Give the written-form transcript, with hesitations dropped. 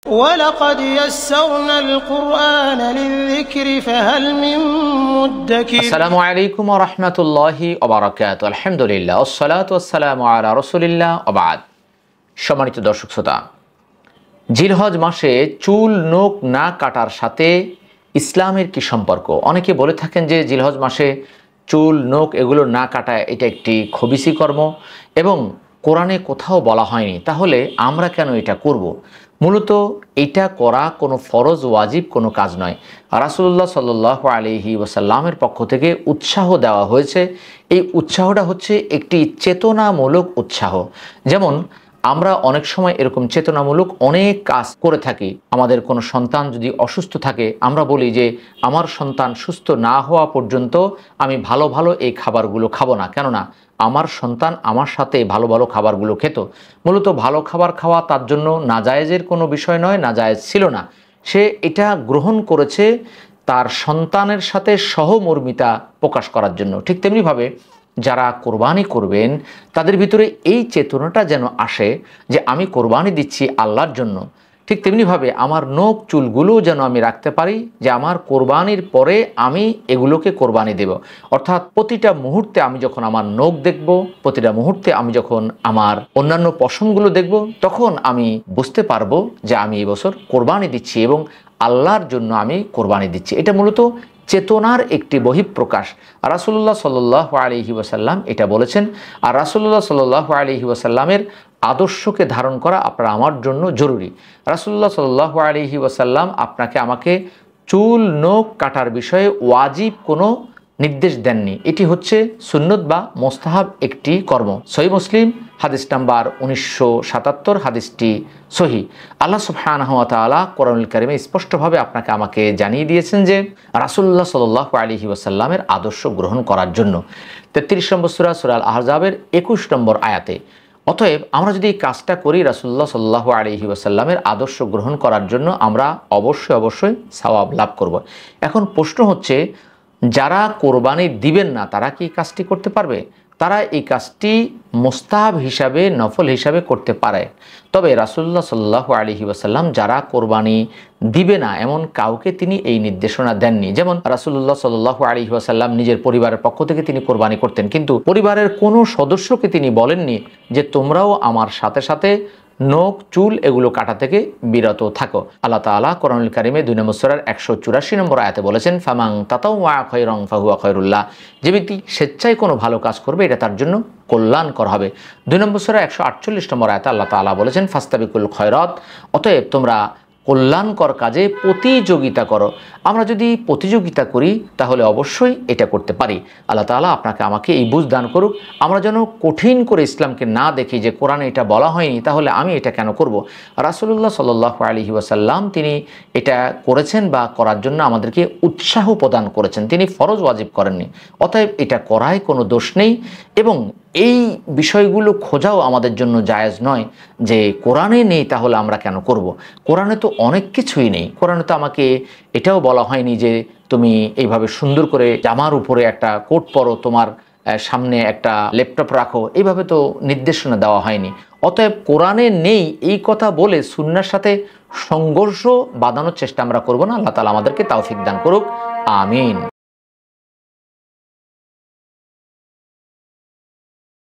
وَلَقَدْ يَسَّرْنَا الْقُرْآنَ لِلذِّكْرِ فَهَلْ مِن مُّدَّكِرٍ। আসসালামু আলাইকুম ওয়া রাহমাতুল্লাহি ওয়া বারাকাতুহু। আলহামদুলিল্লাহ ওয়াসসালাতু ওয়াসসালামু আলা রাসূলিল্লাহ ওয়া বা'দ। সম্মানিত দর্শক শ্রোতা, জিলহজ মাসে চুল নখ না কাটার সাথে ইসলামের কি সম্পর্ক? অনেকে বলে থাকেন যে জিলহজ মাসে চুল নখ এগুলো না কাটা এটা একটি খবিসি কর্ম এবং কোরআনে কোথাও বলা হয়নি, তাহলে আমরা কেন এটা করব? মূলত এটা করা কোনো ফরজ ওয়াজিব কোনো কাজ নয়। রাসূলুল্লাহ সাল্লাল্লাহু আলাইহি ওয়াসাল্লামের পক্ষ থেকে উৎসাহ দেওয়া হয়েছে। এই উৎসাহটা হচ্ছে একটি চেতনামূলক উৎসাহ। যেমন আমরা অনেক সময় এরকম চেতনামূলক অনেক কাজ করে থাকি। আমাদের কোনো সন্তান যদি অসুস্থ থাকে, আমরা বলি যে আমার সন্তান সুস্থ না হওয়া পর্যন্ত আমি ভালো ভালো এই খাবারগুলো খাবো না, কেননা আমার সন্তান আমার সাথে ভালো ভালো খাবারগুলো খেত। মূলত ভালো খাবার খাওয়া তার জন্য নাজায়েজের কোনো বিষয় নয়, নাজায়েজ ছিল না। সে এটা গ্রহণ করেছে তার সন্তানের সাথে সহমর্মিতা প্রকাশ করার জন্য। ঠিক তেমনিভাবে যারা কোরবানি করবেন তাদের ভিতরে এই চেতনাটা যেন আসে যে আমি কোরবানি দিচ্ছি আল্লাহর জন্য। ঠিক তেমনিভাবে আমার নখ চুলগুলো যেন আমি রাখতে পারি যে আমার কোরবানির পরে আমি এগুলোকে কোরবানি দেব। অর্থাৎ প্রতিটা মুহূর্তে আমি যখন আমার নখ দেখব, প্রতিটা মুহূর্তে আমি যখন আমার অন্যান্য পশমগুলো দেখব, তখন আমি বুঝতে পারবো যে আমি এই বছর কোরবানি দিচ্ছি এবং আল্লাহর জন্য আমি কোরবানি দিচ্ছি। এটা মূলত চেতনার একটি বহিঃপ্রকাশ। রাসূলুল্লাহ সাল্লাল্লাহু আলাইহি ওয়াসাল্লাম এটা বলেছেন। আর রাসূলুল্লাহ সাল্লাল্লাহু আলাইহি ওয়াসাল্লামের আদর্শকে ধারণ করা আপনার আমার জন্য জরুরি। রাসূলুল্লাহ সাল্লাল্লাহু আলাইহি ওয়াসাল্লাম আপনাকে আমাকে চুল নখ কাটার বিষয়ে ওয়াজিব কোনো নির্দেশ দেননি। এটি হচ্ছে সুন্নত বা মোস্তাহাব একটি কর্ম। সহিহ মুসলিম হাদিস নাম্বার 1977, হাদিসটি সহিহ। আল্লাহ সুবহানাহু ওয়া তাআলা কোরআনুল কারীমে স্পষ্টভাবে আপনাকে আমাকে জানিয়ে দিয়েছেন যে রাসূলুল্লাহ সাল্লাল্লাহু আলাইহি ওয়াসাল্লামের আদর্শ গ্রহণ করার জন্য। 33 নম্বর সূরা সূরা আল আহজাবের 21 নম্বর আয়াতে। অতএব আমরা যদি এই কাজটা করি রাসূলুল্লাহ সাল্লাল্লাহু আলাইহি ওয়াসাল্লামের আদর্শ গ্রহণ করার জন্য, আমরা অবশ্যই সওয়াব লাভ করব। এখন প্রশ্ন হচ্ছে, যারা কোরবানি দিবেন না তারা কি কাজটি করতে পারবে? তারা এই কাজটি মুস্তাহাব হিসাবে, নফল হিসাবে করতে পারে। তবে রাসূলুল্লাহ সাল্লাল্লাহু আলাইহি ওয়াসাল্লাম যারা কোরবানি দিবে না এমন কাউকে তিনি এই নির্দেশনা দেননি। যেমন রাসূলুল্লাহ সাল্লাল্লাহু আলাইহি ওয়াসাল্লাম নিজের পরিবারের পক্ষ থেকে তিনি কোরবানি করতেন, কিন্তু পরিবারের কোনো সদস্যকে তিনি বলেননি যে তোমরাও আমার সাথে সাথে নখ চুল এগুলো কাটা থেকে বিরত থাকো। আল্লাহ তাআলা কোরআনুল কারীমে 2 নম্বর সূরার 184 নম্বর আয়াতে বলেছেন, ফামান তাতাওয়া খায়রান ফাহুয়া খায়রুল্লাহ। যে ব্যক্তি স্বেচ্ছায় কোনো ভালো কাজ করবে এটা তার জন্য কল্যাণকর হবে। 2 নম্বর সূরা 148 নম্বর আয়াতে আল্লাহ তাআলা বলেছেন, ফাস্তাবিকুল খয়রাত। অতএব তোমরা কল্যাণকর কাজে প্রতিযোগিতা করো। আমরা যদি প্রতিযোগিতা করি তাহলে অবশ্যই এটা করতে পারি। আল্লাহ তাআলা আপনাকে আমাকে এই বুঝ দান করুক। আমরা যেন কঠিন করে ইসলামকে না দেখি যে কোরআনে এটা বলা হয়নি তাহলে আমি এটা কেন করব। রাসূলুল্লাহ সাল্লাল্লাহু আলাইহি ওয়াসাল্লাম তিনি এটা করেছেন বা করার জন্য আমাদেরকে উৎসাহ প্রদান করেছেন, তিনি ফরজ ওয়াজিব করেননি। অতএব এটা করায় কোনো দোষ নেই এবং এই বিষয়গুলো খোঁজাও আমাদের জন্য জায়েজ নয় যে কোরআনে নেই তাহলে আমরা কেন করব। কোরআনে তো অনেক কিছুই নেই। কোরআনে তো আমাকে এটাও বলা হয়নি যে তুমি এইভাবে সুন্দর করে জামার উপরে একটা কোট পরো, তোমার সামনে একটা ল্যাপটপ রাখো, এইভাবে তো নির্দেশনা দেওয়া হয়নি। অতএব কোরআনে নেই এই কথা বলে সুন্নাহর সাথে সংঘর্ষ বাঁধানোর চেষ্টা আমরা করব না। আল্লাহ তাআলা আমাদেরকে তৌফিক দান করুক। আমিন।